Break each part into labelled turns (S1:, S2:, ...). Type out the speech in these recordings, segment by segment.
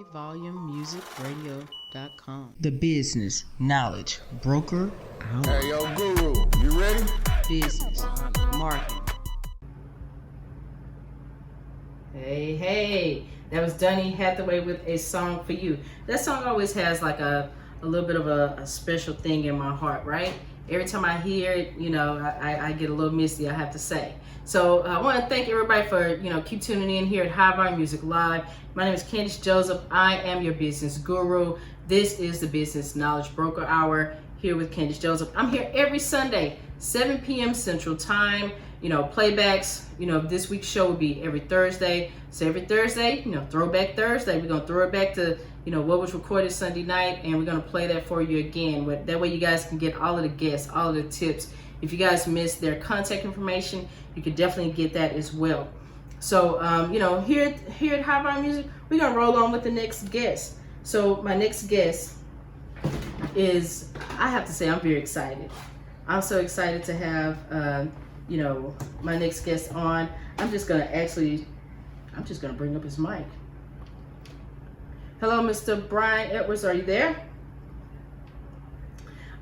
S1: highvolumemusicradio.com. The Business Knowledge Broker Hour.
S2: Hey, yo, Guru, you ready?
S1: Business, marketing. Hey, that was Donny Hathaway with A Song for You. That song always has like a little bit of a special thing in my heart, right? Every time I hear it, I get a little misty, I have to say. So I want to thank everybody for, keep tuning in here at High Volume Music Live. My name is Candace Joseph. I am your business guru. This is the Business Knowledge Broker Hour here with Candace Joseph. I'm here every Sunday, 7 p.m. Central Time. Playbacks, this week's show will be every Thursday. So every Thursday, Throwback Thursday, we're going to throw it back to, what was recorded Sunday night, and we're going to play that for you again. That way you guys can get all of the guests, all of the tips. If you guys missed their contact information, you can definitely get that as well. So, here at High Volume Music, we're going to roll on with the next guest. So my next guest is, I have to say, I'm very excited. I'm so excited to have, my next guest on. I'm just gonna bring up his mic. Hello, Mr. Brian Edwards, are you there?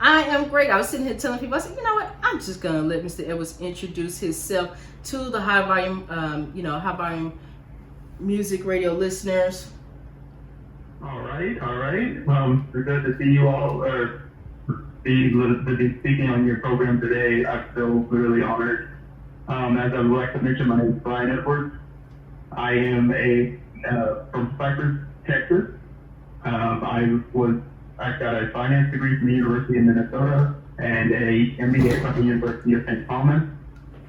S1: I am great. I was sitting here telling people, I said, you know what? I'm just gonna let Mr. Edwards introduce himself to the High Volume, High Volume Music Radio listeners.
S3: All right. It's good to see you all, or be speaking on your program today. I feel really honored. As I would like to mention, my name is Brian Edwards. I am from Cypress, Texas. I got a finance degree from the University of Minnesota and a MBA from the University of St. Thomas.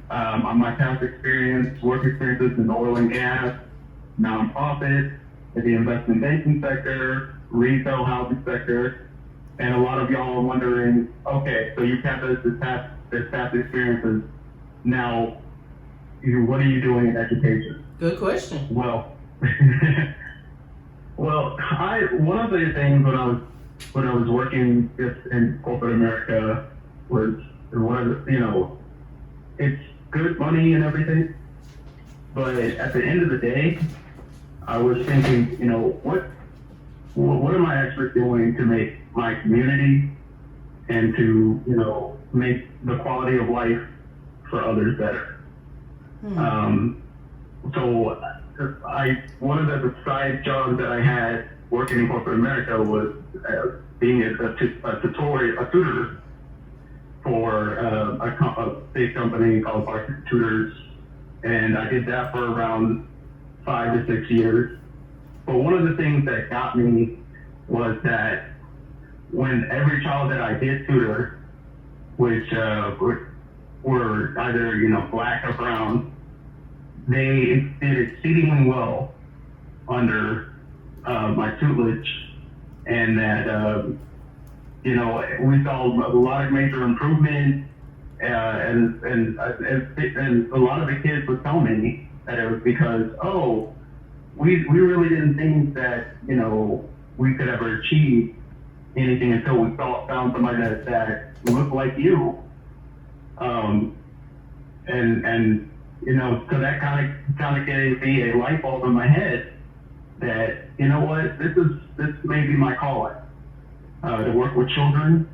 S3: On my past work experiences in oil and gas, nonprofit, in the investment banking sector, retail housing sector. And a lot of y'all are wondering, okay, so you've had this past experiences. Now, what are you doing in education?
S1: Good question.
S3: Well, one of the things when I was working just in corporate America was it's good money and everything, but at the end of the day, I was thinking, what am I actually doing to make my community and to, make the quality of life for others better. So one of the side jobs that I had working in corporate America was being a tutor for a big company called Varsity Tutors, and I did that for around 5 to 6 years. But one of the things that got me was that when every child that I did tutor, which were either black or brown, they did exceedingly well under my tutelage, and that we saw a lot of major improvement, and a lot of the kids would tell me that it was because we really didn't think that we could ever achieve anything until we found somebody that looked like you. So that kind of gave me a light bulb in my head that, this may be my calling, to work with children,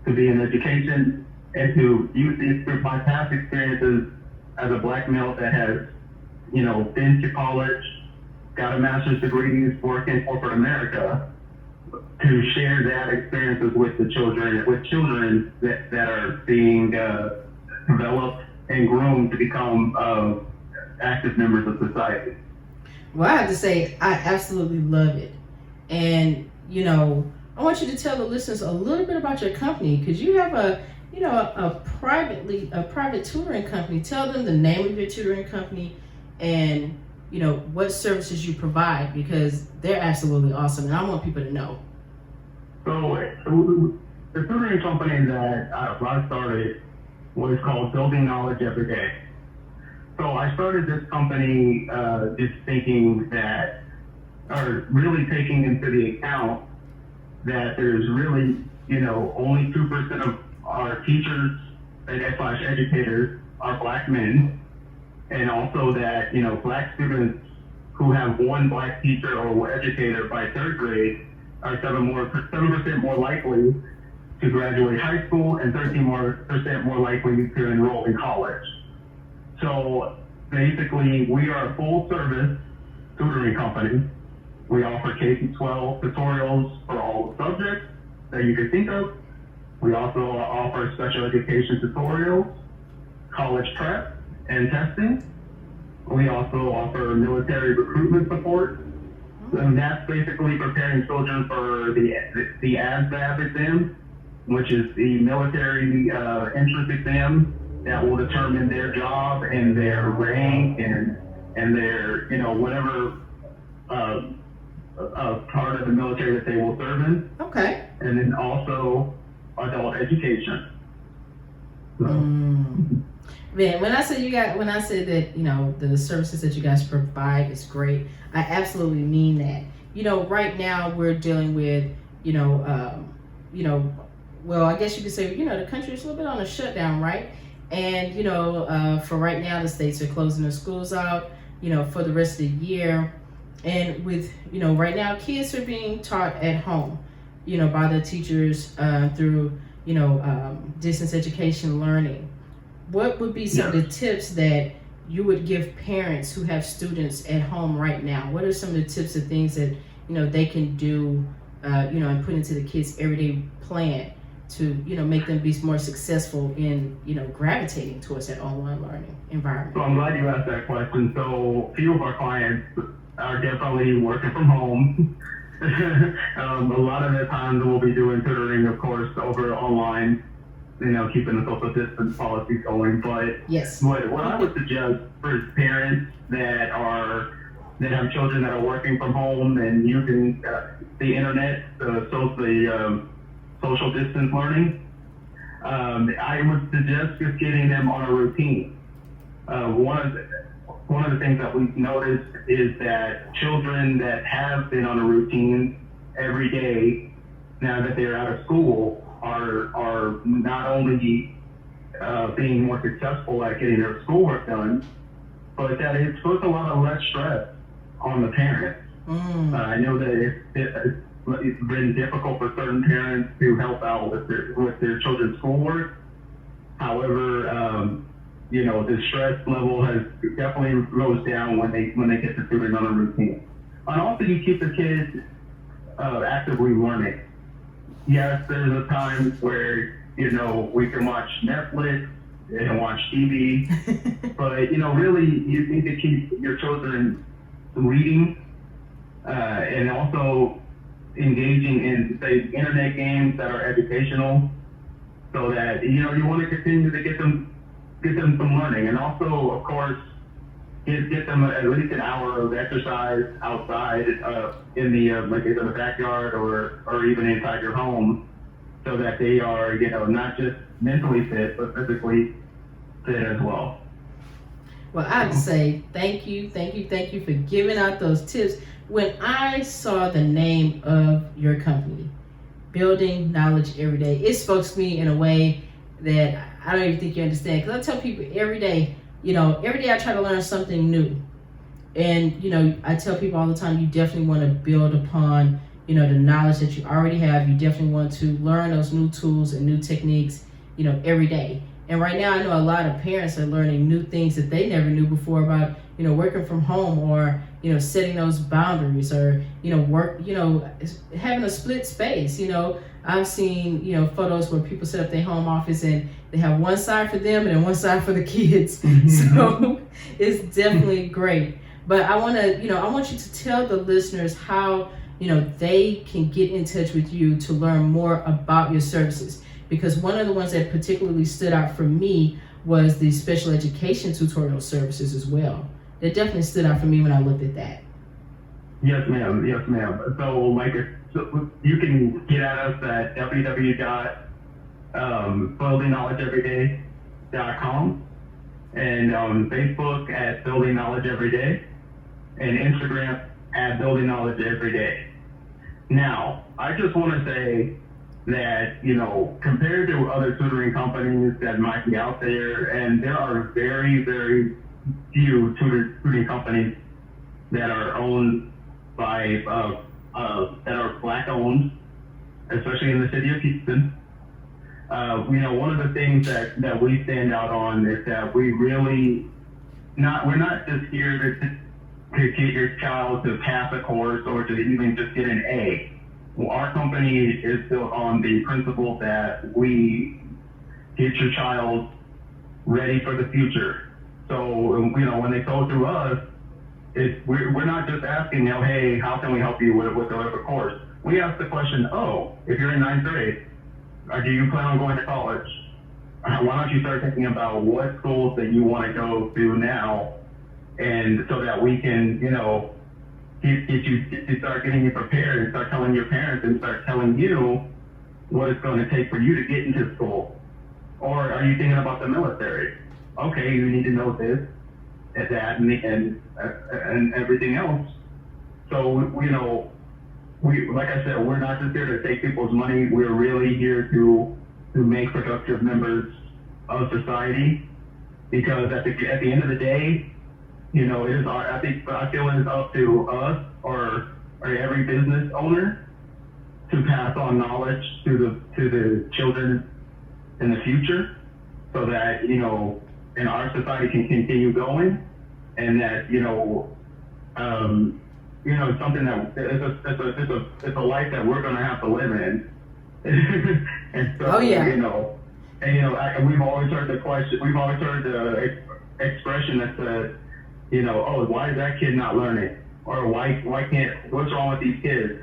S3: to be in education, and to use my past experiences as a black male that has, been to college, got a master's degree, worked in corporate America, to share that experiences with children that are being developed and groomed to become active members of society.
S1: Well, I have to say, I absolutely love it. And, I want you to tell the listeners a little bit about your company, because you have a private tutoring company. Tell them the name of your tutoring company and, what services you provide, because they're absolutely awesome. And I want people to know.
S3: So the tutoring company that I started was called Building Knowledge Every Day. So I started this company just thinking that, or really taking into the account that there's really, only 2% of our teachers and educators are black men, and also that, black students who have one black teacher or educator by third grade are 7% more likely to graduate high school and 13% more likely to enroll in college. So basically, we are a full service tutoring company. We offer K-12 tutorials for all the subjects that you can think of. We also offer special education tutorials, college prep and testing. We also offer military recruitment support. And that's basically preparing children for the ASVAB exam, which is the military entrance exam that will determine their job and their rank and their, whatever part of the military that they will serve in.
S1: Okay.
S3: And then also adult education. So.
S1: Man, when I say that, the services that you guys provide is great, I absolutely mean that. Right now we're dealing with, well, I guess you could say, the country is a little bit on a shutdown, right? And, for right now, the states are closing their schools out, for the rest of the year. And with, right now, kids are being taught at home, by their teachers through, distance education learning. What would be some of the tips that you would give parents who have students at home right now? What are some of the tips and things that, they can do, and put into the kids' everyday plan to, make them be more successful in, gravitating towards that online learning environment?
S3: So I'm glad you asked that question. So a few of our clients are definitely working from home. A lot of the times we'll be doing tutoring, of course, over online, keeping the social distance policy going. But
S1: yes,
S3: what I would suggest for parents that have children that are working from home and using the internet, social distance learning, I would suggest just getting them on a routine. One of the things that we've noticed is that children that have been on a routine every day, now that they're out of school, are not only being more successful at getting their schoolwork done, but that it's puts a lot of less stress on the parents. I know that it's been difficult for certain parents to help out with their children's schoolwork. However, the stress level has definitely goes down when they get to tutoring on a routine. And also, you keep the kids actively learning. Yes, there's a time where we can watch Netflix and watch TV, but really you need to keep your children reading and also engaging in, say, internet games that are educational, so that you want to continue to get them some learning, and also, of course, get them at least an hour of exercise outside in the backyard or even inside your home, so that they are not just mentally fit but physically fit as well.
S1: Well, I have to say thank you for giving out those tips. When I saw the name of your company, Building Knowledge Every Day, it spoke to me in a way that I don't even think you understand. Because I tell people every day I try to learn something new. And, I tell people all the time, you definitely want to build upon, the knowledge that you already have. You definitely want to learn those new tools and new techniques, every day. And right now, I know a lot of parents are learning new things that they never knew before about, working from home, or, setting those boundaries, or, having a split space. I've seen, photos where people set up their home office and they have one side for them and then one side for the kids. So it's definitely great. But I want you to tell the listeners how, they can get in touch with you to learn more about your services. Because one of the ones that particularly stood out for me was the special education tutorial services as well. That definitely stood out for me when I looked at that.
S3: Yes, ma'am. So, you can get at us at www.buildingknowledgeeveryday.com, and on Facebook at Building Knowledge Every Day, and Instagram at Building Knowledge Every Day. Now, I just want to say that, compared to other tutoring companies that might be out there, and there are very, very few tutoring companies that are owned by that are Black owned, especially in the city of Houston. One of the things that we stand out on is that we're not just here to get your child to pass a course or to even just get an A. Well, our company is built on the principle that we get your child ready for the future. So, when they go through us, we're not just asking, hey, how can we help you with the course? We ask the question, if you're in ninth grade, do you plan on going to college? Why don't you start thinking about what schools that you want to go to now, and so that we can, start getting you prepared and start telling your parents and start telling you what it's going to take for you to get into school. Or are you thinking about the military? Okay, you need to know this, and that, and everything else. So, we, like I said, we're not just here to take people's money. We're really here to make productive members of society, because at the end of the day, it is I feel it is up to us or every business owner to pass on knowledge to the children in the future, so that and our society can continue going, and that it's something that it's a life that we're going to have to live in. And so,
S1: Oh, yeah.
S3: We've always heard the question, we've always heard the expression that says, why is that kid not learning? Or what's wrong with these kids?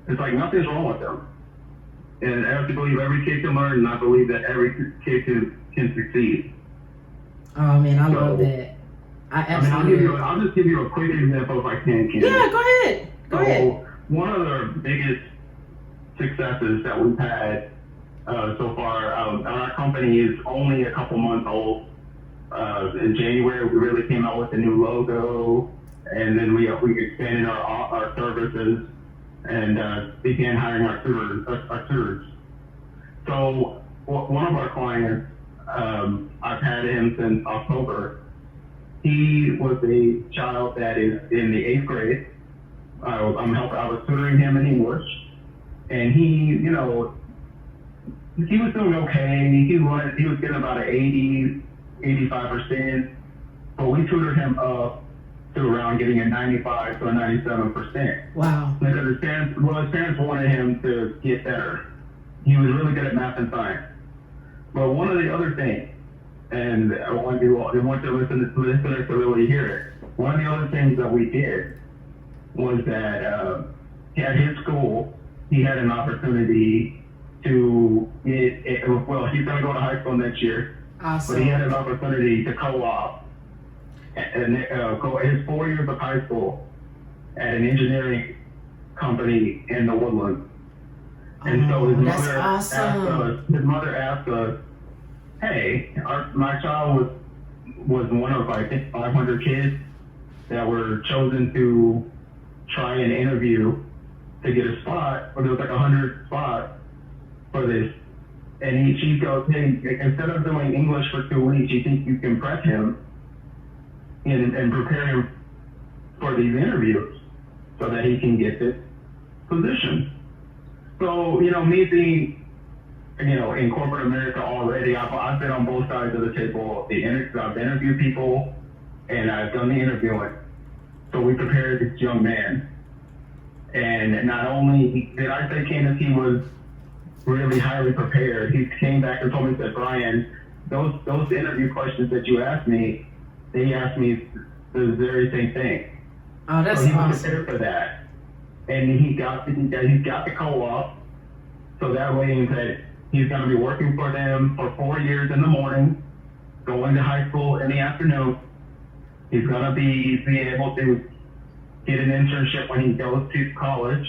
S3: It's like, nothing's wrong with them. And I have to believe every kid can learn, and I believe that every kid can succeed.
S1: Oh man, I love that. I absolutely.
S3: I'll just give you a quick example if I can.
S1: Yeah, go ahead. Go ahead.
S3: One of the biggest successes that we've had so far, our company is only a couple months old. In January, we really came out with a new logo, and then we expanded our services and began hiring our tutors. So one of our clients, I've had him since October. He was a child that is in the 8th grade. I was tutoring him in English, and he was doing okay. He was getting about an 85%, but we tutored him up to around getting a 95 to a 97%.
S1: Wow.
S3: Because his parents wanted him to get better. He was really good at math and science. But one of the other things, and I want the listeners to really hear it. One of the other things that we did was that at his school, he had an opportunity to he's going to go to high school next year.
S1: Awesome.
S3: But he had an opportunity to co-op and go his 4 years of high school at an engineering company in the Woodlands. And so his mother asked us, hey, my child was one of, I think, 500 kids that were chosen to try an interview to get a spot, but there was like 100 spots for this. And she goes, hey, instead of doing English for 2 weeks, you think you can prep him and prepare him for these interviews so that he can get this position. So, me being, in corporate America already, I've been on both sides of the table. I've interviewed people, and I've done the interviewing. So we prepared this young man. And not only did I say, Candace, he was really highly prepared. He came back and told me, said, Brian, those interview questions that you asked me, they asked me the very same thing.
S1: Oh, that's
S3: so he was
S1: awesome.
S3: prepared for that. And he got the co-op, so that way that he's going to be working for them for 4 years in the morning, going to high school in the afternoon. He's going to be able to get an internship when he goes to college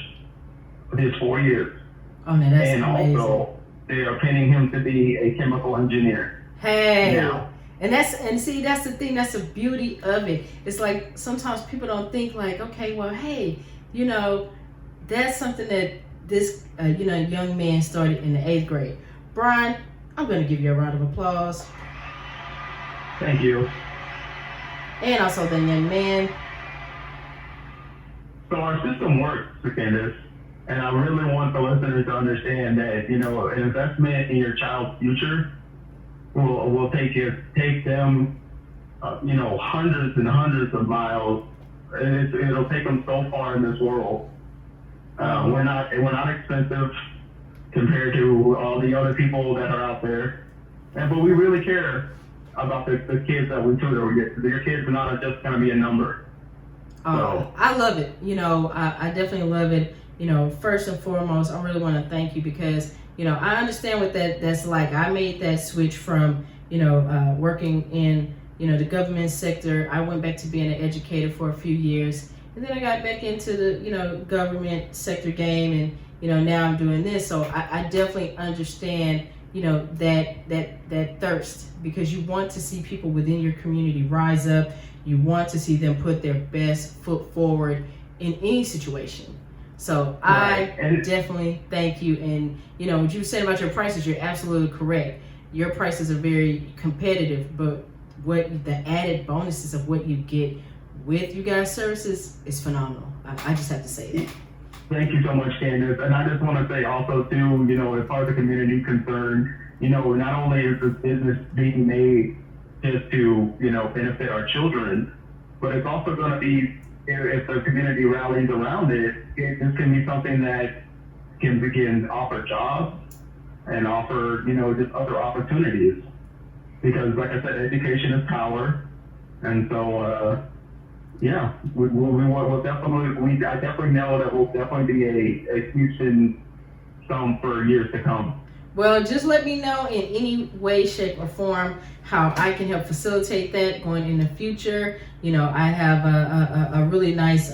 S3: for his 4 years.
S1: Oh man, that's
S3: and
S1: amazing.
S3: Also, they are pinning him to be a chemical engineer.
S1: Hey.
S3: Now,
S1: And see, that's the thing, that's the beauty of it. It's like sometimes people don't think like, okay, well, hey, that's something that this, young man started in the 8th grade. Brian, I'm going to give you a round of applause.
S3: Thank you.
S1: And also the young man.
S3: So our system works, Candace, and I really want the listeners to understand that, you know, an investment in your child's future will take them, you know, hundreds and hundreds of miles, and it'll take them so far in this world. We're not expensive compared to all the other people that are out there, but we really care about the kids that we tutor. Your kids are not just going to be a number. So.
S1: I love it. You know, I definitely love it. You know, first and foremost, I really want to thank you because, you know, I understand what that's like. I made that switch from, you know, working in, you know, the government sector. I went back to being an educator for a few years, and then I got back into the, you know, government sector game, and, you know, now I'm doing this. So I definitely understand, you know, that thirst, because you want to see people within your community rise up. You want to see them put their best foot forward in any situation. So
S3: Right.
S1: I definitely thank you. And, you know, what you said about your prices, you're absolutely correct. Your prices are very competitive, but what the added bonuses of what you get with you guys' services is phenomenal. I just have to say that.
S3: Thank you so much, Candace. And I just want to say also too, you know, as far as the community concerned, you know, not only is this business being made just to, you know, benefit our children, but it's also going to be, if the community rallies around it, this can be something that can begin to offer jobs and offer, you know, just other opportunities. Because, like I said, education is power, and so yeah, we'll definitely. I definitely know that we'll definitely be a Houston song for years to come.
S1: Well, just let me know in any way, shape, or form how I can help facilitate that going in the future. You know, I have a really nice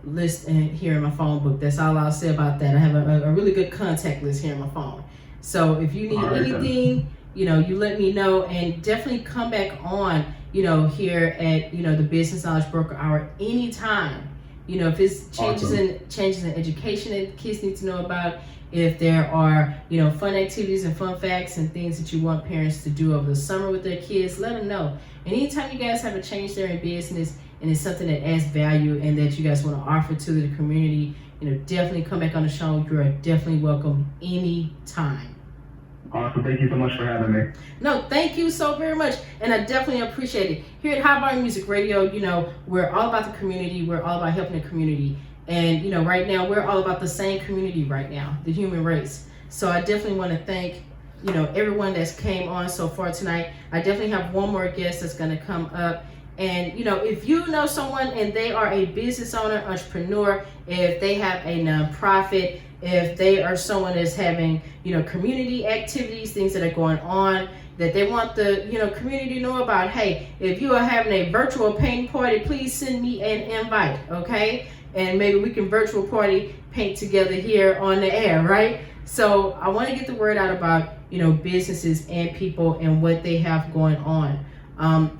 S1: list here in my phone book. That's all I'll say about that. I have a really good contact list here in my phone. So if you need anything, you know, you let me know, and definitely come back on, you know, here at, you know, the Business Knowledge Broker Hour anytime. You know, if it's changes in education that kids need to know about, if there are, you know, fun activities and fun facts and things that you want parents to do over the summer with their kids, let them know. And anytime you guys have a change there in business and it's something that adds value and that you guys want to offer to the community, you know, definitely come back on the show. You are definitely welcome anytime.
S3: Awesome. Thank you so much for having me.
S1: No, thank you so very much. And I definitely appreciate it. Here at High Volume Music Radio, you know, we're all about the community. We're all about helping the community. And, you know, right now, we're all about the same community right now, the human race. So I definitely want to thank, you know, everyone that's came on so far tonight. I definitely have one more guest that's going to come up. And, you know, if you know someone and they are a business owner, entrepreneur, if they have a nonprofit, if they are someone that's having, you know, community activities, things that are going on, that they want the, you know, community to know about, hey, if you are having a virtual painting party, please send me an invite, okay? And maybe we can virtual party paint together here on the air, right? So I want to get the word out about, you know, businesses and people and what they have going on.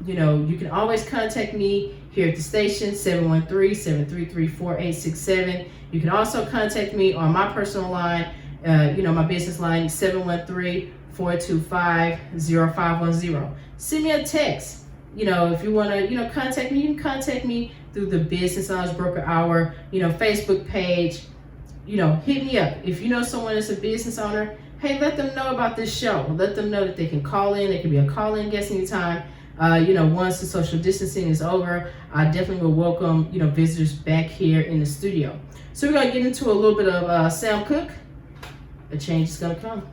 S1: You know, you can always contact me here at the station, 713-733-4867. You can also contact me on my personal line, you know, my business line, 713-425-0510. Send me a text. You know, if you want to, you know, contact me, you can contact me through the Business Knowledge Broker Hour, you know, Facebook page. You know, hit me up. If you know someone that's a business owner, hey, let them know about this show. Let them know that they can call in. They can be a call-in guest anytime. You know, once the social distancing is over, I definitely will welcome, you know, visitors back here in the studio. So we're going to get into a little bit of Sam Cooke. A change is going to come.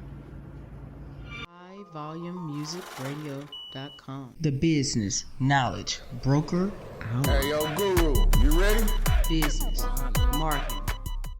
S1: HighVolumeMusicRadio.com. The Business Knowledge Broker Hour.
S2: Hey, yo, Guru, you ready?
S1: Business, marketing,